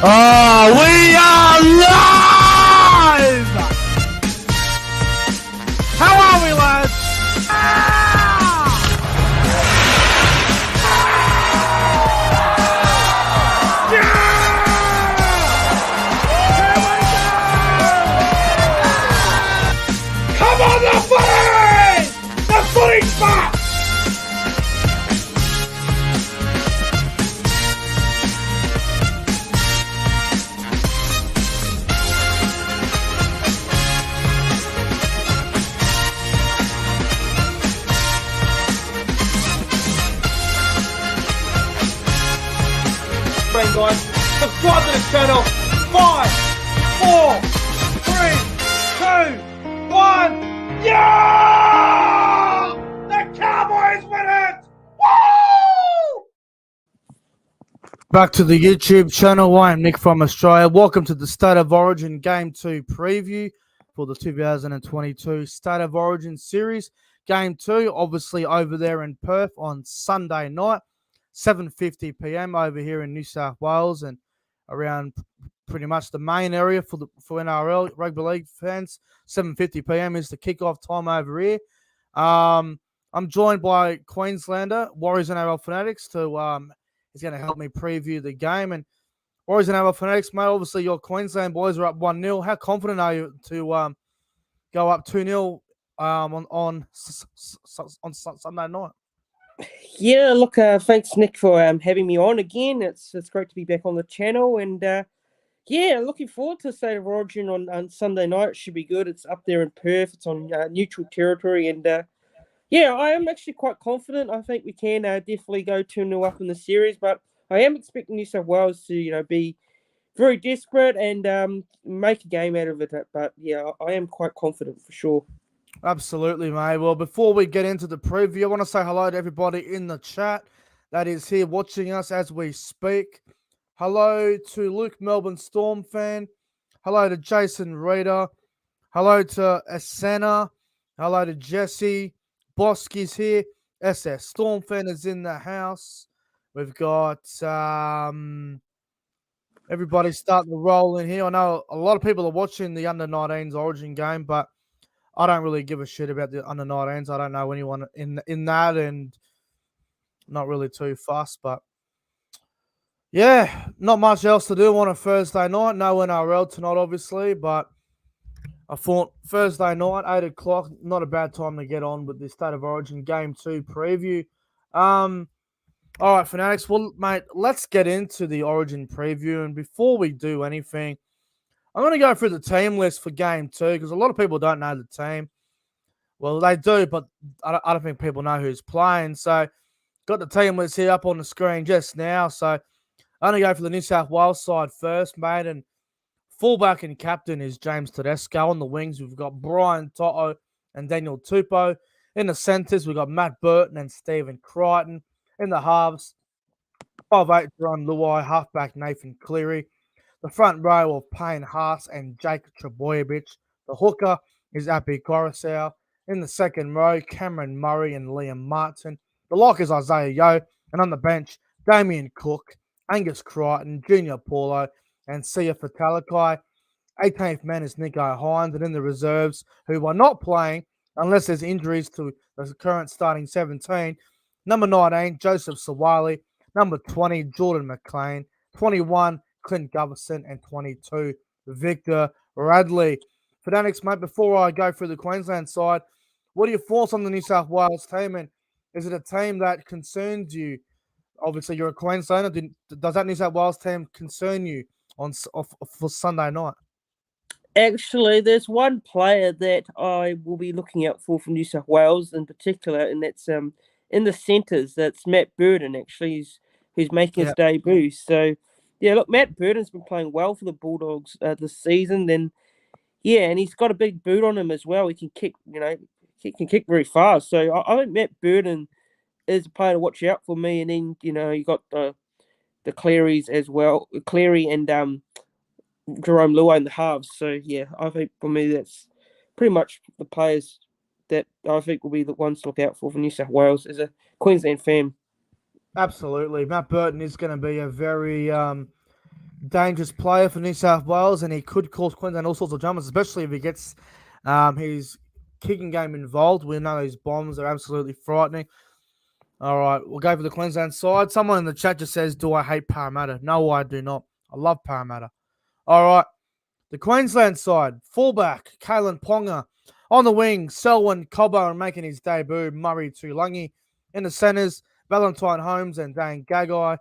Oh, we are live! How are we, lads? Come on, the footy! The footy's back! Guys, subscribe to the channel. 5, 4, 3, 2, 1. Yeah! The Cowboys win it! Woo! Back to the YouTube channel. I am Nick from Australia. Welcome to the State of Origin Game 2 preview for the 2022 State of Origin series. Game 2, obviously over there in Perth on Sunday night. 7:50 p.m. over here in New South Wales and around pretty much the main area for NRL rugby league fans. 7:50 p.m. is the kickoff time over here. I'm joined by Queenslander Warriors NRL Fanatics he's going to help me preview the game. And Warriors NRL Fanatics, mate, obviously your Queensland boys are up 1-0. How confident are you to go up 2-0 on Sunday night? Yeah, look, thanks, Nick, for having me on again. It's great to be back on the channel. And, yeah, looking forward to State of Origin on Sunday night. It should be good. It's up there in Perth. It's on neutral territory. And, yeah, I am actually quite confident. I think we can definitely go 2-0 up in the series. But I am expecting New South Wales to, be very desperate and make a game out of it. But, yeah, I am quite confident for sure. Absolutely, mate. Well, before we get into the preview, I want to say hello to everybody in the chat that is here watching us as we speak. Hello to Luke, Melbourne Storm fan. Hello to Jason Reader. Hello to Asana. Hello to Jesse. Bosky's here. SS Storm fan is in the house. We've got everybody starting to roll in here. I know a lot of people are watching the under-19s Origin game, but I don't really give a shit about the under-19s. I don't know anyone in that and not really too fussed. But, yeah, not much else to do on a Thursday night. No NRL tonight, obviously. But I thought Thursday night, 8 o'clock, not a bad time to get on with the State of Origin Game 2 preview. All right, Fanatics. Well, mate, let's get into the Origin preview. And before we do anything, I'm going to go through the team list for Game 2 because a lot of people don't know the team. Well, they do, but I don't think people know who's playing. So, got the team list here up on the screen just now. So, I'm going to go for the New South Wales side first, mate. And fullback and captain is James Tedesco. On the wings, we've got Brian Toto and Daniel Tupou. In the centres, we've got Matt Burton and Stephen Crichton. In the halves, 5'8" Jerome Luai, halfback Nathan Cleary. The front row of Payne Haas and Jake Trebojevic. The hooker is Api Coruscant. In the second row, Cameron Murray and Liam Martin. The lock is Isaiah Yeo. And on the bench, Damien Cook, Angus Crichton, Junior Paulo, and Sia Fatalakai. 18th man is Nico Hines. And in the reserves, who are not playing unless there's injuries to the current starting 17, number 19, Joseph Sawali. Number 20, Jordan McLean. 21, Clint Govison, and 22, Victor Radley. Fanatics, mate, before I go through the Queensland side, what are your thoughts on the New South Wales team? And is it a team that concerns you? Obviously, you're a Queenslander. Does that New South Wales team concern you for Sunday night? Actually, there's one player that I will be looking out for from New South Wales in particular, and that's in the centres. That's Matt Burton, actually, who's making his debut. So, yeah, look, Matt Burton's been playing well for the Bulldogs this season. Then, yeah, and he's got a big boot on him as well. He can kick, he can kick very fast. So I think Matt Burton is a player to watch out for me. And then, you got the Clearys as well, Cleary and Jerome Luai in the halves. So, yeah, I think for me that's pretty much the players that I think will be the ones to look out for New South Wales as a Queensland fan. Absolutely. Matt Burton is going to be a very dangerous player for New South Wales, and he could cause Queensland all sorts of dramas, especially if he gets his kicking game involved. We know these bombs are absolutely frightening. All right, we'll go for the Queensland side. Someone in the chat just says, do I hate Parramatta? No, I do not. I love Parramatta. All right, the Queensland side, fullback, Kalen Ponga. On the wing, Selwyn Cobbo making his debut, Murray Tuilagi. In the centres, Valentine Holmes and Dane Gagai.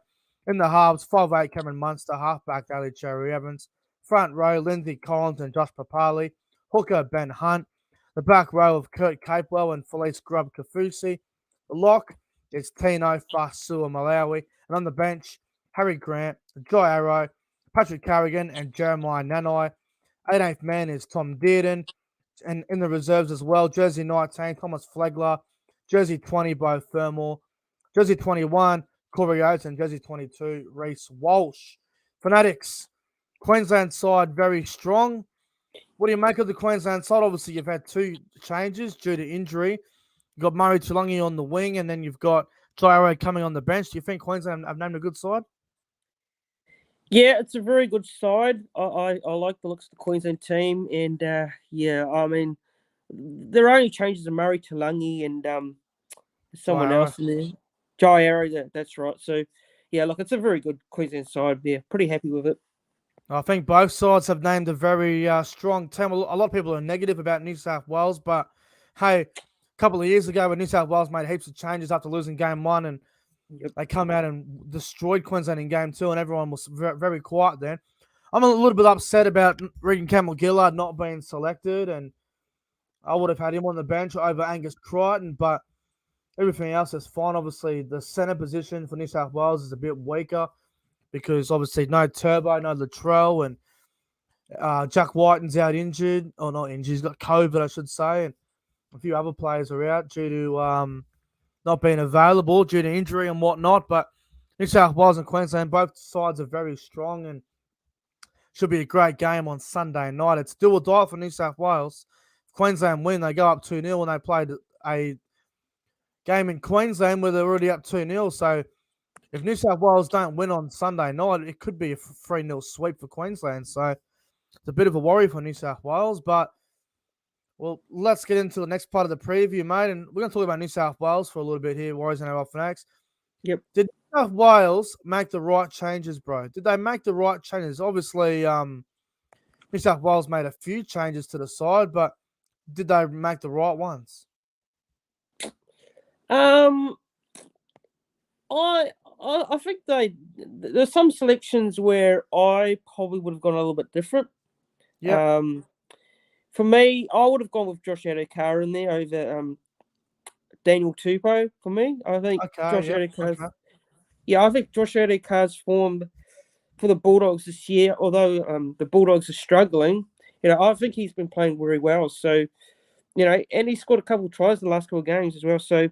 In the halves, 5'8" Cameron Munster, halfback Ali Cherry Evans. Front row, Lindsay Collins and Josh Papali. Hooker, Ben Hunt. The back row of Kurt Capewell and Felice Grubb Kafusi. The lock is Tino Fasua Malawi. And on the bench, Harry Grant, Jai Arrow, Patrick Carrigan and Jeremiah Nanai. 18th man is Tom Dearden. And in the reserves as well, jersey 19, Thomas Flegler. Jersey 20, Bo Fermor. Jersey 21, Corey Oates. And jersey 22, Reece Walsh. Fanatics, Queensland side very strong. What do you make of the Queensland side? Obviously, you've had two changes due to injury. You've got Murray Tuilagi on the wing, and then you've got Jairo coming on the bench. Do you think Queensland have named a good side? Yeah, it's a very good side. I like the looks of the Queensland team, and I mean, there are only changes of Murray Tuilagi and someone else in there. Jairo, that's right. So, yeah, look, it's a very good Queensland side. Yeah, pretty happy with it. I think both sides have named a very strong team. A lot of people are negative about New South Wales, but hey, a couple of years ago when New South Wales made heaps of changes after losing game one, and they come out and destroyed Queensland in game two, and everyone was very, very quiet then. I'm a little bit upset about Regan Campbell-Gillard not being selected, and I would have had him on the bench over Angus Crichton, but everything else is fine. Obviously, the centre position for New South Wales is a bit weaker because obviously no Turbo, no Latrell, and Jack Whiten's out injured, or not injured, he's got COVID, I should say, and a few other players are out due to not being available due to injury and whatnot. But New South Wales and Queensland, both sides are very strong and should be a great game on Sunday night. It's do or die for New South Wales. If Queensland win, they go up 2-0, and they played a game in Queensland where they're already up 2-0. So if New South Wales don't win on Sunday night, it could be a 3-0 sweep for Queensland. So it's a bit of a worry for New South Wales. But, well, let's get into the next part of the preview, mate. And we're going to talk about New South Wales for a little bit here, Warriors and our Fanatics. Yep. Did New South Wales make the right changes, bro? Did they make the right changes? Obviously, New South Wales made a few changes to the side, but did they make the right ones? I think there's some selections where I probably would have gone a little bit different. Yeah. For me, I would have gone with Josh Addo-Carr in there over Daniel Tupou. For me, I think Josh Addo-Carr. Yeah, I think Josh Addo-Carr's form for the Bulldogs this year, although the Bulldogs are struggling, I think he's been playing very well. So, and he scored a couple of tries in the last couple of games as well. So,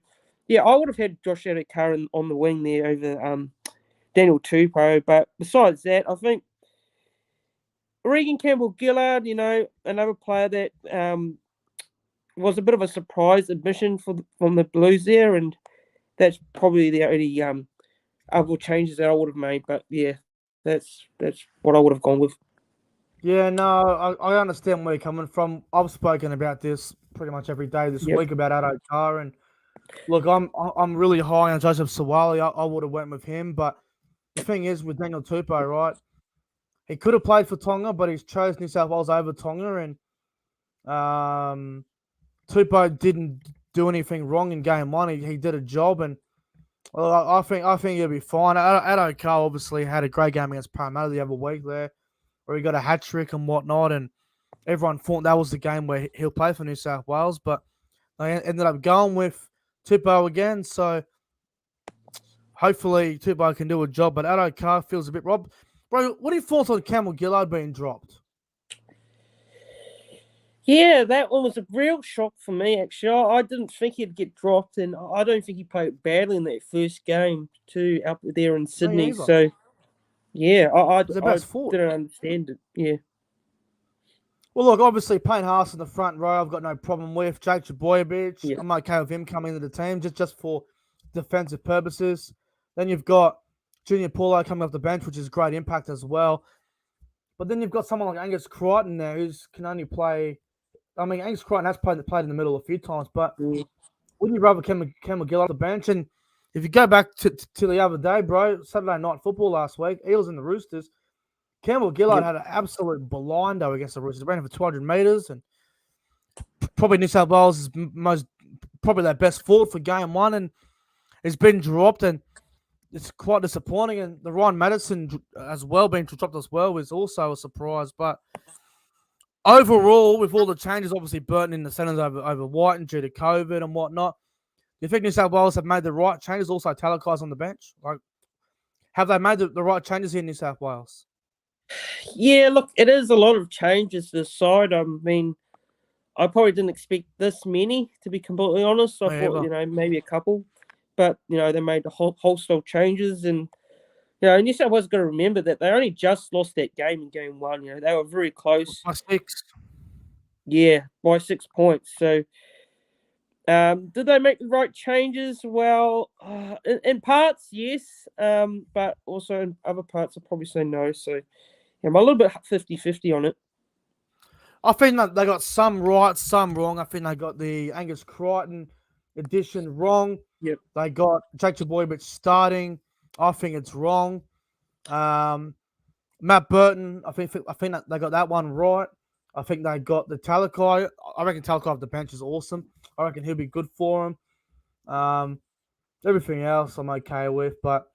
yeah, I would have had Josh Addo-Carr on the wing there over Daniel Tupou. But besides that, I think Regan Campbell-Gillard, another player that was a bit of a surprise admission from the Blues there, and that's probably the only other changes that I would have made. But yeah, that's what I would have gone with. Yeah, no, I understand where you're coming from. I've spoken about this pretty much every day this week about Addo-Carr, and look, I'm really high on Joseph Suwali. I would have went with him, but the thing is with Daniel Tupou, right? He could have played for Tonga, but he's chose New South Wales over Tonga, and Tupou didn't do anything wrong in game one. He did a job, and I think he'll be fine. Addo-Carr obviously had a great game against Parramatta the other week there, where he got a hat trick and whatnot, and everyone thought that was the game where he'll play for New South Wales, but they ended up going with Tupou again, so hopefully Tupou can do a job, but Addo-Carr feels a bit robbed. Bro, what are your thoughts on Campbell-Gillard being dropped? Yeah, that one was a real shock for me, actually. I didn't think he'd get dropped, and I don't think he played badly in that first game, too, up there in Sydney. So, yeah, I didn't understand it. Yeah. Well, look, obviously, Payne Haas in the front row, I've got no problem with. Jake Trbojevic, I'm okay with him coming into the team just for defensive purposes. Then you've got Junior Paulo coming off the bench, which is great impact as well. But then you've got someone like Angus Crichton there who can only play. I mean, Angus Crichton has played in the middle a few times, but wouldn't you rather Ken McGill off the bench? And if you go back to the other day, bro, Saturday night football last week, Eels and the Roosters, Campbell Gillard had an absolute blinder against the Roosters. Ran for 200 metres, and probably New South Wales' probably their best forward for game one, and it's been dropped, and it's quite disappointing. And the Ryan Madison as well being dropped as well is also a surprise. But overall, with all the changes, obviously Burton in the centres over White due to COVID and whatnot, do you think New South Wales have made the right changes? Also, Talakai's on the bench. Like, have they made the right changes here in New South Wales? Yeah, look, it is a lot of changes to the side. I mean, I probably didn't expect this many, to be completely honest. I thought, maybe a couple. But, they made the wholesale changes. And, New South Wales got to remember that they only just lost that game in game one. They were very close. By 6. Yeah, by 6 points. So, did they make the right changes? Well, in parts, yes. But also in other parts, I'd probably say no. So, I'm a little bit 50-50 on it. I think that they got some right, some wrong. I think they got the Angus Crichton addition wrong. Yep. They got Jake Trbojevic starting. I think it's wrong. Matt Burton, I think that they got that one right. I think they got the Talakai. I reckon Talakai off the bench is awesome. I reckon he'll be good for him. Everything else I'm okay with, but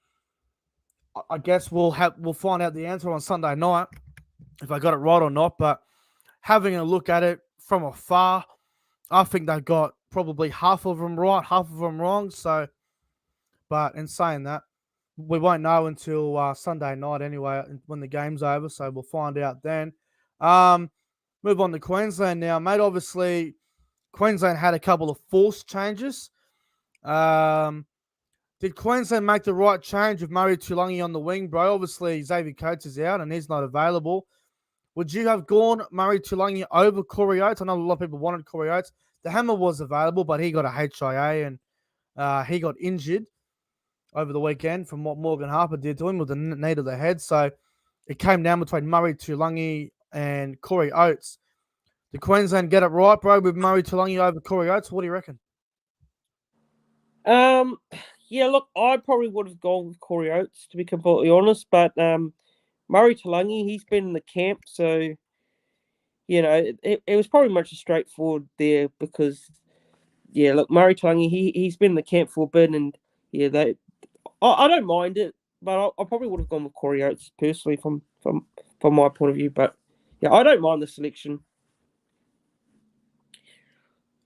I guess we'll find out the answer on Sunday night if I got it right or not. But having a look at it from afar, I think they got probably half of them right, half of them wrong. So, but in saying that, we won't know until Sunday night anyway, when the game's over. So we'll find out then. Move on to Queensland now, mate. Obviously, Queensland had a couple of forced changes. Did Queensland make the right change with Murray Tuilagi on the wing, bro? Obviously, Xavier Coates is out and he's not available. Would you have gone Murray Tuilagi over Corey Oates? I know a lot of people wanted Corey Oates. The hammer was available, but he got a HIA and he got injured over the weekend from what Morgan Harper did to him with the knee to the head. So it came down between Murray Tuilagi and Corey Oates. Did Queensland get it right, bro, with Murray Tuilagi over Corey Oates? What do you reckon? Yeah, look, I probably would have gone with Corey Oates, to be completely honest. But Murray Tuilagi, he's been in the camp, so it was probably much straightforward there because, look, Murray Tuilagi, he's been in the camp for a bit, and I don't mind it, but I probably would have gone with Corey Oates personally from my point of view. But I don't mind the selection.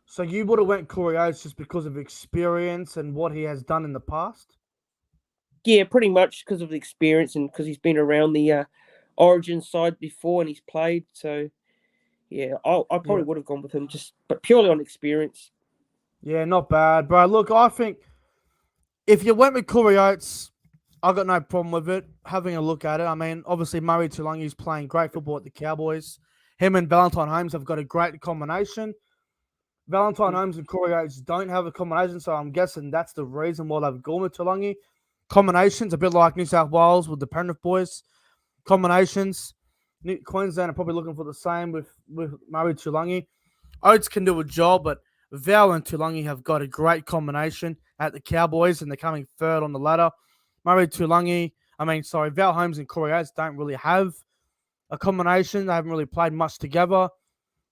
So you would have went Corey Oates just because of experience and what he has done in the past? Yeah, pretty much because of the experience and because he's been around the Origin side before and he's played. So, I probably would have gone with him but purely on experience. Yeah, not bad, bro. Look, I think if you went with Corey Oates, I've got no problem with it. Having a look at it, I mean, obviously Murray Tuilagi is playing great football at the Cowboys. Him and Valentine Holmes have got a great combination. Valentine Holmes and Corey Oates don't have a combination, so I'm guessing that's the reason why they've gone with Tuilagi. Combinations, a bit like New South Wales with the Penrith boys. Combinations. Queensland are probably looking for the same with Murray Tuilagi. Oates can do a job, but Val and Tuilagi have got a great combination at the Cowboys, and they're coming third on the ladder. Val Holmes and Corey Oates don't really have a combination. They haven't really played much together.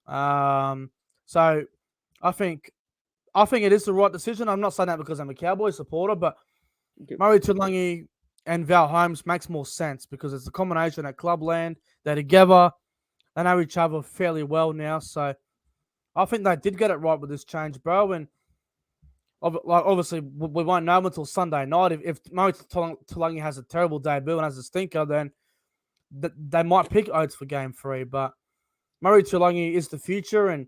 So I think it is the right decision. I'm not saying that because I'm a Cowboys supporter, but Murray Tuilagi and Val Holmes makes more sense because it's a combination at Clubland. They're together. They know each other fairly well now. So I think they did get it right with this change, bro. And obviously, we won't know until Sunday night. If Murray Tuilagi has a terrible debut and has a stinker, then they might pick Oates for Game 3. But Murray Tuilagi is the future, and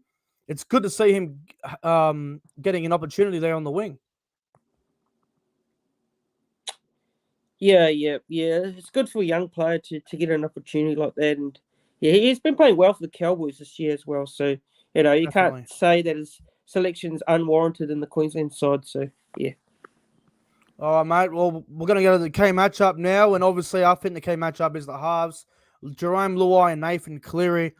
it's good to see him getting an opportunity there on the wing. Yeah. It's good for a young player to get an opportunity like that. And, he's been playing well for the Cowboys this year as well. So, you Definitely. Can't say that his selection's unwarranted in the Queensland side. So, yeah. All right, mate. Well, we're going to go to the key matchup now, and obviously, I think the key matchup is the halves. Jerome Luai and Nathan Cleary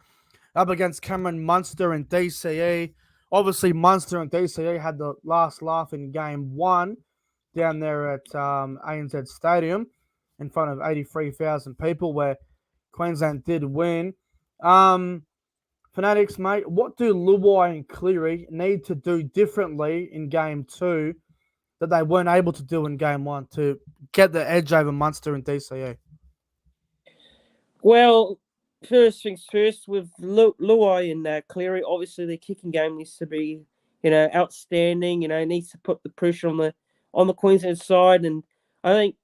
up against Cameron Munster and DCE. Obviously, Munster and DCE had the last laugh in game one down there at ANZ Stadium in front of 83,000 people, where Queensland did win. Fanatics, mate, what do Luai and Cleary need to do differently in game two that they weren't able to do in game one to get the edge over Munster and DCE? Well, first things first, with Luai and Cleary, obviously their kicking game needs to be, outstanding. Needs to put the pressure on the Queensland side, and I think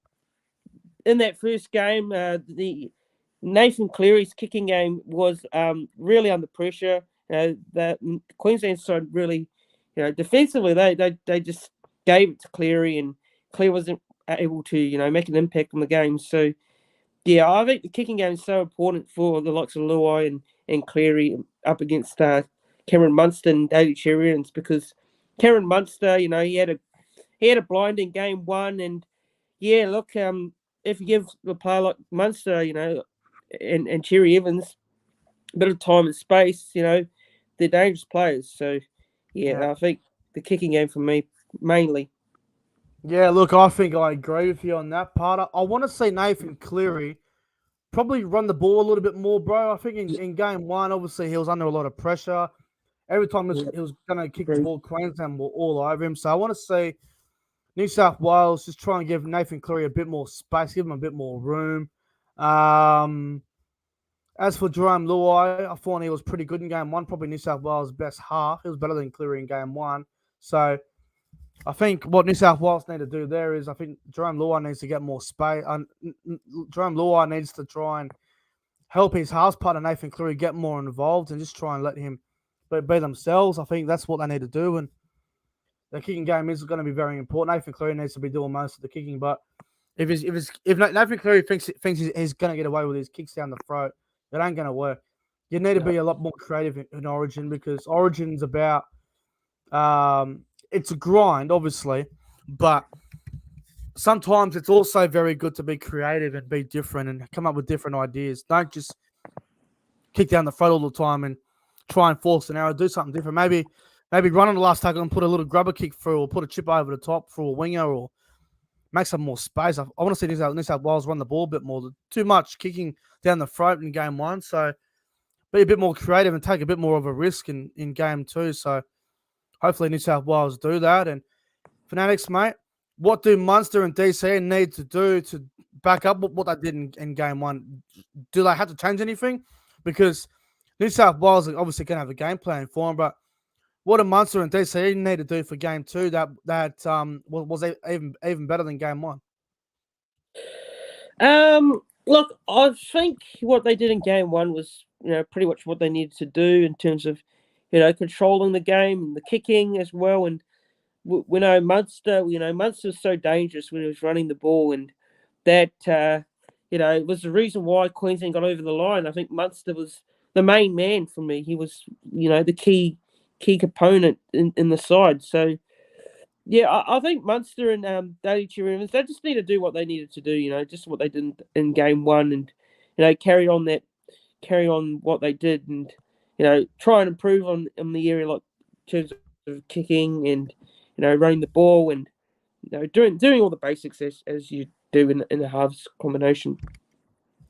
in that first game, the Nathan Cleary's kicking game was really under pressure. The Queensland side really, defensively they just gave it to Cleary, and Cleary wasn't able to make an impact on the game. So yeah, I think the kicking game is so important for the likes of Luai and Cleary up against Cameron Munster and Daly Cherry, because Cameron Munster, he had a blind in game one, and yeah, look, if you give a player like Munster, and Cherry Evans a bit of time and space, they're dangerous players. So yeah, I think the kicking game for me mainly. Yeah, look, I think I agree with you on that part. I want to see Nathan Cleary probably run the ball a little bit more, bro. I think in game one, obviously, he was under a lot of pressure. Every time he was going to kick the ball, Queensland were all over him. So I want to see New South Wales just try and give Nathan Cleary a bit more space, give him a bit more room. As for Jerome Luai, I thought he was pretty good in game one, probably New South Wales' best half. He was better than Cleary in game one. So I think what New South Wales need to do there is I think Jerome Luai needs to get more space. Jerome Luai needs to try and help his halves partner Nathan Cleary get more involved and just try and let him be themselves. I think that's what they need to do. And the kicking game is going to be very important. Nathan Cleary needs to be doing most of the kicking, but if Nathan Cleary thinks he's going to get away with his kicks down the throat, it ain't going to work. You need to be a lot more creative in Origin, because Origin's about it's a grind, obviously, but sometimes it's also very good to be creative and be different and come up with different ideas. Don't just kick down the throat all the time and try and force an error. Do something different. Maybe run on the last tackle and put a little grubber kick through, or put a chip over the top for a winger, or make some more space. I want to see New South Wales run the ball a bit more. Too much kicking down the throat in game one. So be a bit more creative and take a bit more of a risk in game two. So hopefully New South Wales do that. And Fanatics, mate, what do Munster and DC need to do to back up what they did in game one? Do they have to change anything? Because New South Wales are obviously going to have a game plan for them, but what do Munster and DC need to do for game two that was even better than game one? Look, I think what they did in game one was, pretty much what they needed to do in terms of, controlling the game and the kicking as well. And we know Munster's so dangerous when he was running the ball, and that it was the reason why Queensland got over the line. I think Munster was the main man for me. He was, the key component in the side. So yeah, I think Munster and Daly Cherry, they just need to do what they needed to do. Just what they did in game one, and carry on what they did, and try and improve on the area, like in terms of kicking and running the ball, and doing all the basics as you do in the halves combination.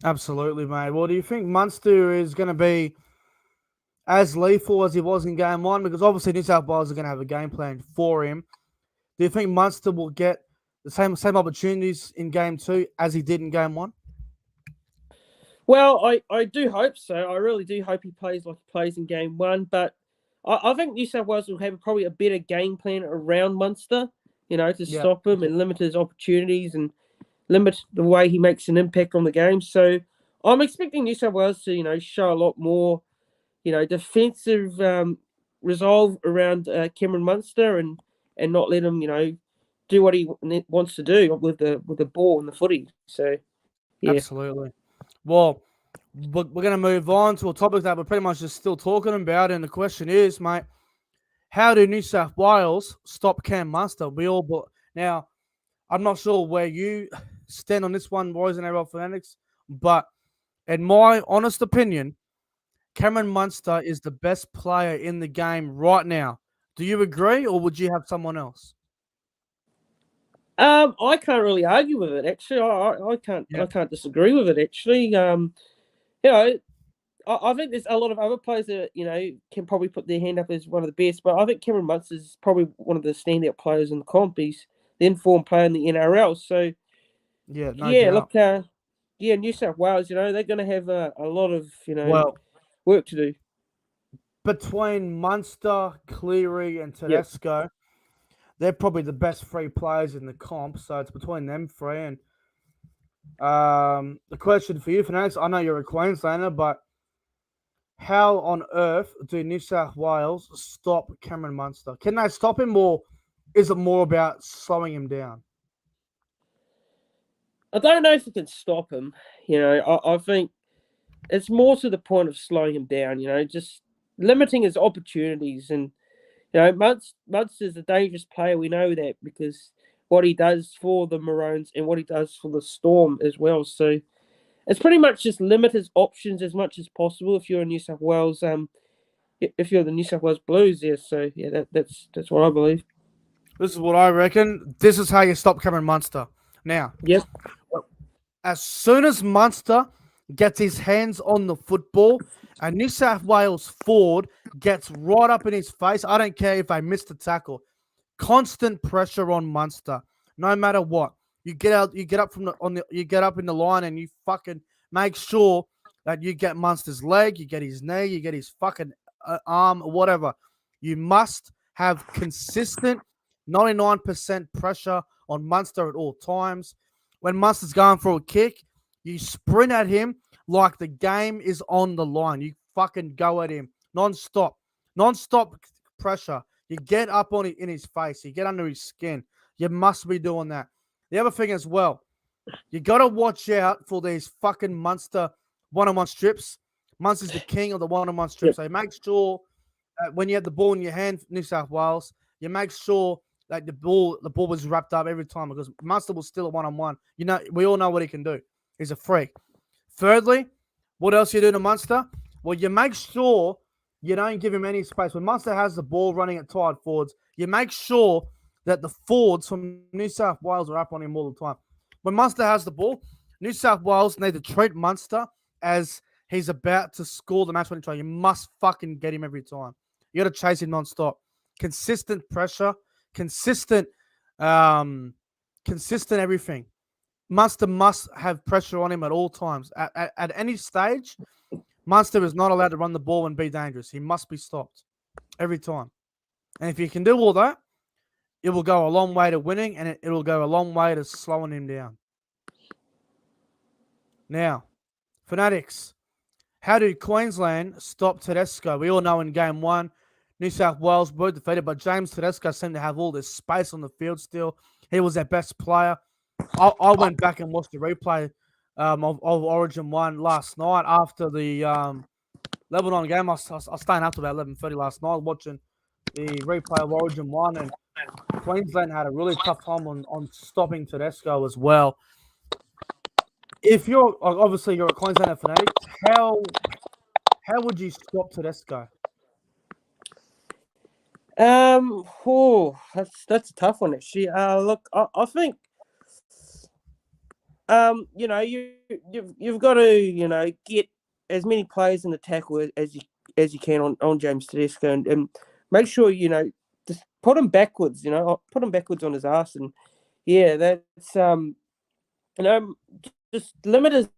Absolutely, mate. Well, do you think Munster is going to be as lethal as he was in game one? Because obviously New South Wales are going to have a game plan for him. Do you think Munster will get the same opportunities in game two as he did in game one? Well, I do hope so. I really do hope he plays like he plays in game one. But I think New South Wales will have probably a better game plan around Munster, to stop him and limit his opportunities and limit the way he makes an impact on the game. So I'm expecting New South Wales to, show a lot more, defensive resolve around Cameron Munster and not let him, do what he wants to do with the ball and the footy. So, yeah. Absolutely. Well, we're going to move on to a topic that we're pretty much just still talking about, and the question is, mate, how do New South Wales stop Cam Munster? Now, I'm not sure where you stand on this one, boys and NRL fanatics, but in my honest opinion, Cameron Munster is the best player in the game right now. Do you agree, or would you have someone else? I can't really argue with it. Actually, I can't. Yeah. I can't disagree with it. Actually, you know, I think there's a lot of other players that can probably put their hand up as one of the best. But I think Cameron Munster is probably one of the standout players in the comp. He's the informed player in the NRL. So Yeah, no yeah, doubt. look, New South Wales, they're going to have a lot of Well, work to do. between Munster, Cleary, and Yep. Tedesco, they're probably the best three players in the comp. So it's between them three. And the question for you, Fanatics, I know you're a Queenslander, but how on earth do New South Wales stop Cameron Munster? Can they stop him, or is it more about slowing him down? I don't know if we can stop him. I think it's more to the point of slowing him down. Just limiting his opportunities. And Munster's a dangerous player. We know that because what he does for the Maroons and what he does for the Storm as well. So it's pretty much just limit his options as much as possible. If you're a New South Wales, if you're the New South Wales Blues, yeah. So yeah, that's what I believe. This is what I reckon. This is how you stop Cameron Munster. Now, Yep. As soon as Munster gets his hands on the football, and New South Wales forward gets right up in his face, I don't care if they missed the tackle. Constant pressure on Munster, no matter what. You get up you get up in the line, and you fucking make sure that you get Munster's leg, you get his knee, you get his fucking arm, whatever. You must have consistent 99% pressure on Munster at all times. When Munster's going for a kick, you sprint at him like the game is on the line. You fucking go at him non-stop. Non-stop pressure. You get up in his face. You get under his skin. You must be doing that. The other thing as well, you got to watch out for these fucking Munster one-on-one strips. Munster's the king of the one-on-one strips. So make sure that when you have the ball in your hand, New South Wales, you make sure that the ball was wrapped up every time, because Munster will steal a one-on-one. We all know what he can do. He's a freak. Thirdly, what else you do to Munster? Well, you make sure you don't give him any space. When Munster has the ball running at tired forwards, you make sure that the forwards from New South Wales are up on him all the time. When Munster has the ball, New South Wales need to treat Munster as he's about to score the match-winning try. You must fucking get him every time. You got to chase him non-stop. Consistent pressure. Consistent everything. Munster must have pressure on him at all times. At any stage, Munster is not allowed to run the ball and be dangerous. He must be stopped every time. And if you can do all that, it will go a long way to winning, and it will go a long way to slowing him down. Now, Fanatics, how do Queensland stop Tedesco? We all know in game one, New South Wales were defeated, but James Tedesco seemed to have all this space on the field still. He was their best player. I went back and watched the replay of Origin 1 last night after the Lebanon game. I was staying up to about 11:30 last night watching the replay of Origin 1, and Queensland had a really tough time on stopping Tedesco as well. If you're a Queenslander fanatic, how would you stop Tedesco? That's a tough one actually. Look, I think, you've got to get as many players in the tackle as you can on James Tedesco, and make sure just put him backwards. Put him backwards on his ass, and yeah, that's just limit his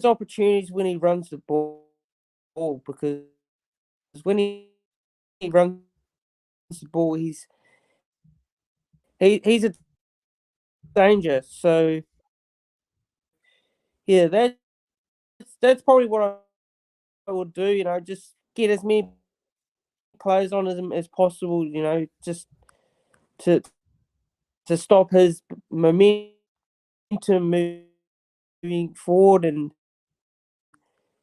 opportunities when he runs the ball, because when he runs the ball, he's a danger. So yeah, that's probably what I would do. Just get as many players on him as possible. Just to stop his momentum moving forward, and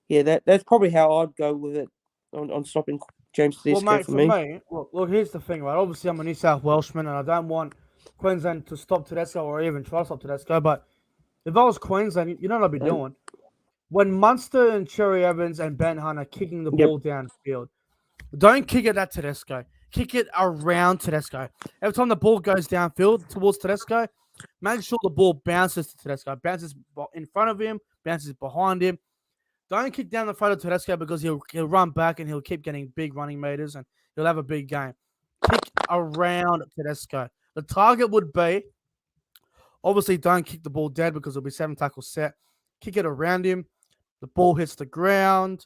yeah, that's probably how I'd go with it on stopping James Tedesco. Well, mate, for me, look, here's the thing, right? Obviously, I'm a New South Welshman, and I don't want Queensland to stop Tedesco or even try to stop Tedesco. But if I was Queensland, you know what I'd be Um, doing? When Munster and Cherry Evans and Ben Hunt are kicking the Yep. ball downfield, don't kick it at Tedesco. Kick it around Tedesco. Every time the ball goes downfield towards Tedesco, make sure the ball bounces to Tedesco. Bounces in front of him, bounces behind him. Don't kick down the front of Tedesco because he'll run back and he'll keep getting big running meters and he'll have a big game. Kick around Tedesco. The target would be, obviously, don't kick the ball dead because it'll be 7 tackles set. Kick it around him. The ball hits the ground.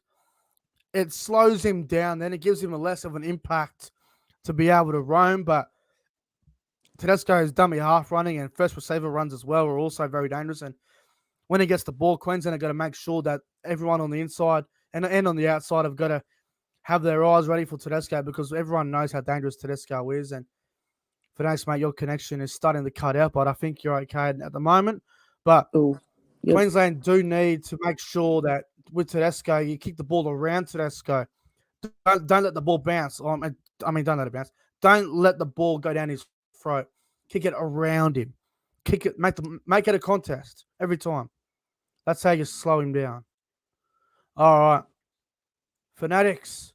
It slows him down. Then it gives him a less of an impact to be able to roam. But Tedesco's dummy half running and first receiver runs as well are also very dangerous. And when he gets the ball, Queensland are going to make sure that everyone on the inside and on the outside have got to have their eyes ready for Tedesco because everyone knows how dangerous Tedesco is. And Fanatics, mate, your connection is starting to cut out, but I think you're okay at the moment. But Yep. Queensland do need to make sure that with Tedesco, you kick the ball around Tedesco. Don't let the ball bounce. Don't let it bounce. Don't let the ball go down his throat. Kick it around him. Kick it. Make it a contest every time. That's how you slow him down. All right. Fanatics.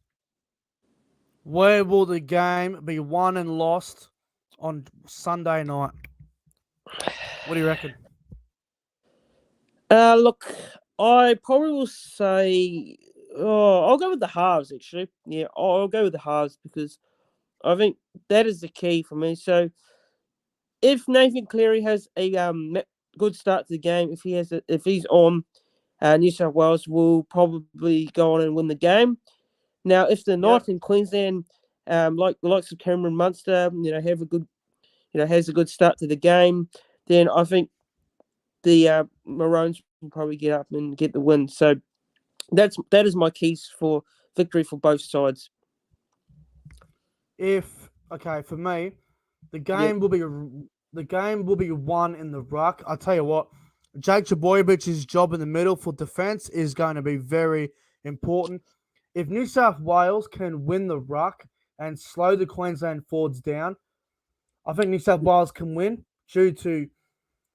Where will the game be won and lost on Sunday night? What do you reckon? Look, I probably will say, I'll go with the halves, actually. Yeah, I'll go with the halves because I think that is the key for me. So, if Nathan Cleary has a good start to the game, if he's on, New South Wales will probably go on and win the game. Now, if they're not in Queensland, like the likes of Cameron Munster, has a good start to the game, then I think the Maroons will probably get up and get the win. So that is my keys for victory for both sides. For me, the game will be won in the ruck. I'll tell you what, Jake Trbojevich's job in the middle for defense is going to be very important. If New South Wales can win the ruck and slow the Queensland forwards down, I think New South Wales can win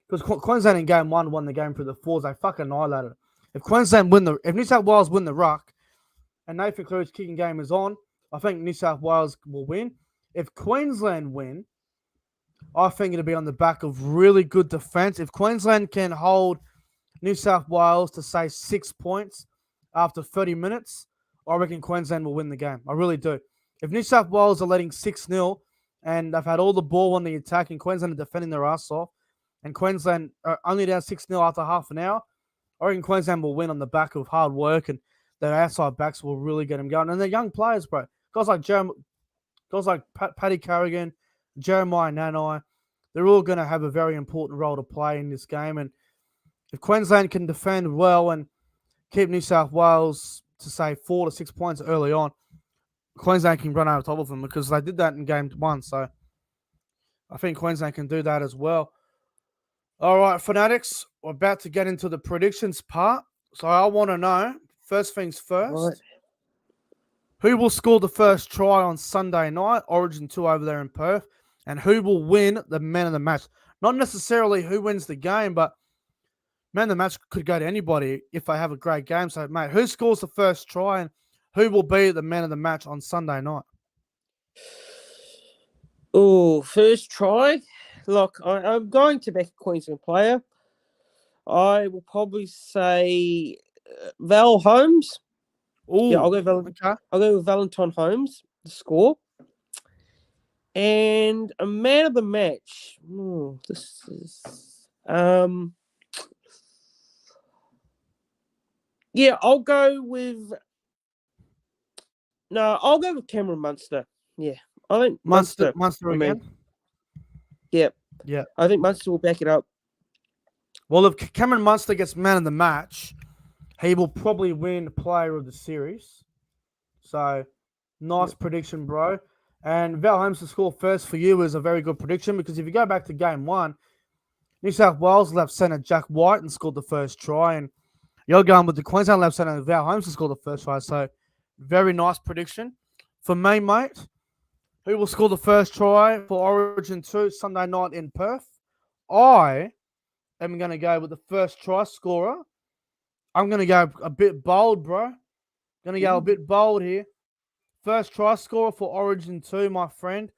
because Queensland in game 1 won the game for the forwards. They fucking annihilated it. If New South Wales win the ruck and Nathan Cleary's kicking game is on, I think New South Wales will win. If Queensland win, I think it'll be on the back of really good defense. If Queensland can hold New South Wales to, say, 6 points after 30 minutes, I reckon Queensland will win the game. I really do. If New South Wales are letting 6-0 and they've had all the ball on the attack and Queensland are defending their ass off, and Queensland are only down 6-0 after half an hour, I reckon Queensland will win on the back of hard work and their outside backs will really get them going. And they're young players, bro. Guys like Paddy Carrigan, Jeremiah Nanai, they're all going to have a very important role to play in this game. And if Queensland can defend well and keep New South Wales to, say, 4 to 6 points early on, Queensland can run over top of them because they did that in game 1. So I think Queensland can do that as well. All right, Fanatics, we're about to get into the predictions part. So I want to know, first things first, who will score the first try on Sunday night, Origin 2 over there in Perth, and who will win the man of the match? Not necessarily who wins the game, but man of the match could go to anybody if they have a great game. So, mate, who scores the first try and who will be the man of the match on Sunday night? Oh, first try. Look, I'm going to back a Queensland player. I will probably say Val Holmes. Ooh, yeah, I'll go with Valentine Holmes to score. And a man of the match. This is I'll go with Cameron Munster. Yeah. I think Munster again. Yeah. I think Munster will back it up. Well, if Cameron Munster gets man of the match, he will probably win player of the series. So, nice prediction, bro. And Val Holmes to score first for you is a very good prediction because if you go back to game 1, New South Wales left centre Jack White and scored the first try. And you're going with the Queensland left centre Val Holmes to score the first try. So, very nice prediction. For me, mate, Who will score the first try for Origin 2 Sunday night in Perth? I am going to go with the first try scorer. I'm going to go a bit bold, bro. Going to go a bit bold here. First try scorer for Origin 2, my friend.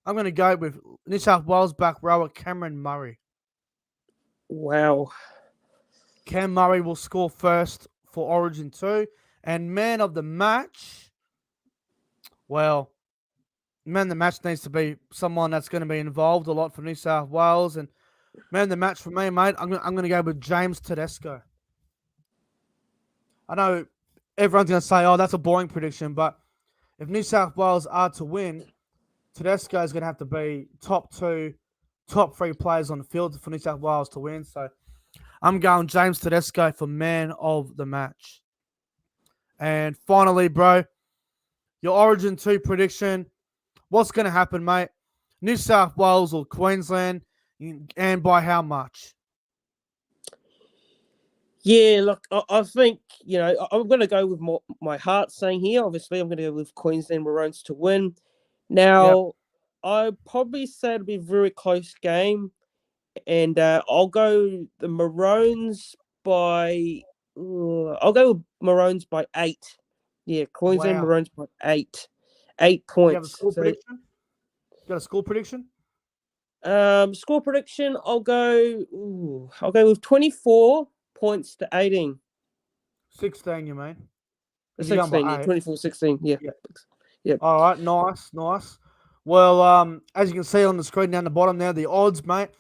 I'm going to go with New South Wales back rower Cameron Murray. Wow. Cam Murray will score first for Origin 2. And man of the match, well, man of the match needs to be someone that's going to be involved a lot for New South Wales. And man of the match for me, mate, I'm going to go with James Tedesco. I know everyone's going to say, oh, that's a boring prediction. But if New South Wales are to win, Tedesco is going to have to be top 3 players on the field for New South Wales to win. So I'm going James Tedesco for man of the match. And finally, bro, your Origin 2 prediction. What's going to happen, mate? New South Wales or Queensland, and by how much? Yeah, look, I think, I'm going to go with my heart saying here. Obviously, I'm going to go with Queensland Maroons to win. Now, I'd probably say it'll be a very close game. And I'll go the Maroons by... I'll go with Maroons by 8. Yeah, Queensland Maroons by 8. 8 points. You have a score prediction? You got a score prediction? Score prediction, I'll go with 24 points to 18. 16, you mean? 16, yeah, 24-16, yeah. Yeah. All right, nice. Well, as you can see on the screen down the bottom there, the odds, mate.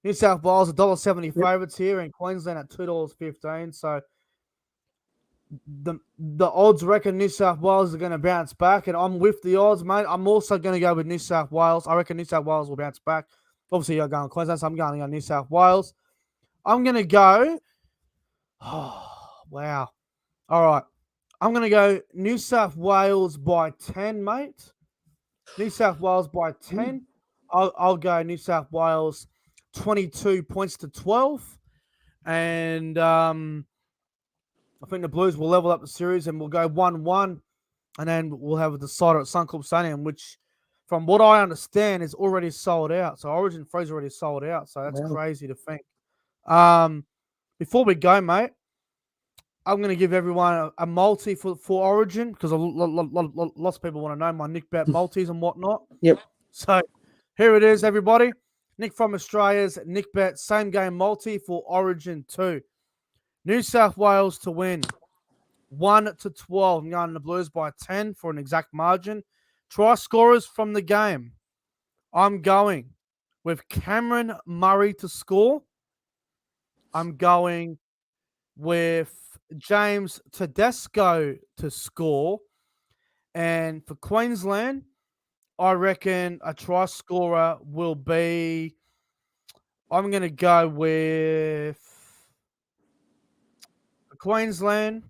New South Wales $1.70 favourites here, and Queensland at $2.15. So the odds reckon New South Wales are going to bounce back, and I'm with the odds, mate. I'm also going to go with New South Wales. I reckon New South Wales will bounce back. Obviously, you're going Queensland, so I'm going to go New South Wales. I'm going to go... Oh, wow. All right. I'm going to go New South Wales by 10, mate. New South Wales by 10. I'll go New South Wales 22 points to 12. And I think the Blues will level up the series and we'll go 1-1. And then we'll have a decider at Suncorp Stadium, which, from what I understand, is already sold out. So Origin 3 is already sold out. So that's crazy to think. Before we go, mate, I'm going to give everyone a multi for Origin because lots of people want to know my Nick Bet multis and whatnot. Yep. So here it is, everybody. Nick from Australia's Nick Bet same game multi for Origin 2. New South Wales to win 1-12. I'm going the Blues by 10 for an exact margin. Try scorers from the game. I'm going with Cameron Murray to score. I'm going with James Tedesco to score. And for Queensland, I reckon a try scorer will be... I'm going to go with Queensland.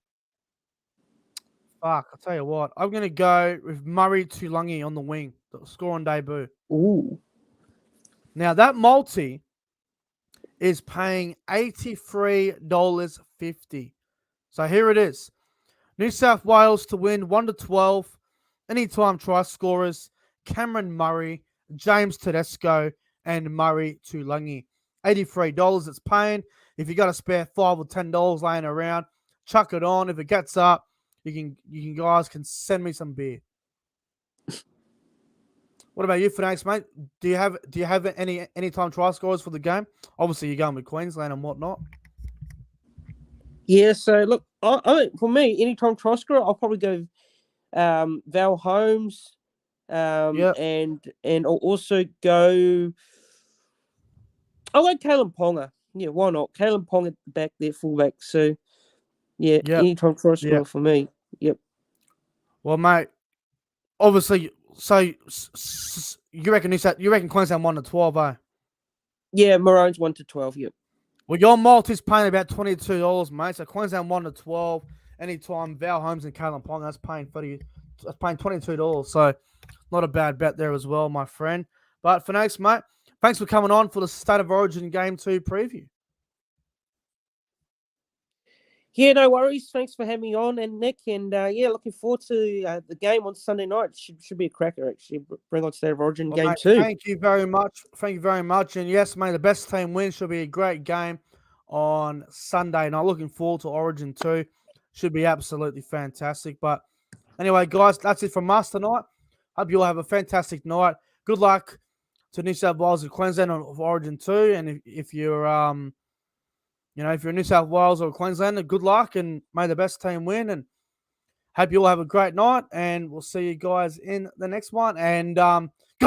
Fuck, I'll tell you what. I'm going to go with Murray Tuilagi on the wing. Score on debut. Ooh. Now, that multi is paying $83.50. So here it is. New South Wales to win 1-12. Anytime try scorers. Cameron Murray, James Tedesco, and Murray Tuilagi. $83 it's paying. If you got a spare $5 or $10 laying around, chuck it on. If it gets up, you guys can send me some beer. What about you, Fanatics, mate? Do you have any time try scorers for the game? Obviously, you're going with Queensland and whatnot. Yeah, so look, I for me, anytime try scorer, I'll probably go Val Holmes, and I'll also go. I'll go Kalen Ponga. Yeah, why not? Kalen Ponga back there, fullback. So yeah, anytime try scorer for me. Yep. Well, mate, obviously. So you reckon Queensland 1-12, eh? Yeah, Maroons 1-12. Yep. Well, your multi's paying about $22, mate. So Queensland 1-12. Anytime Val Holmes and Kalen Ponga, that's paying $22. So not a bad bet there as well, my friend. But for next, mate, thanks for coming on for the State of Origin Game 2 preview. Yeah, no worries. Thanks for having me on, and Nick, and looking forward to the game on Sunday night. Should be a cracker actually. Bring on State of Origin Well, game mate, 2. thank you very much. Thank you very much. And yes, mate, the best team wins. Should be a great game on Sunday. And I'm looking forward to Origin 2. Should be absolutely fantastic. But anyway, guys, that's it from us tonight. Hope you all have a fantastic night. Good luck to New South Wales and Queensland on Origin 2. And if you're if you're in New South Wales or Queensland, good luck and may the best team win. And hope you all have a great night. And we'll see you guys in the next one. And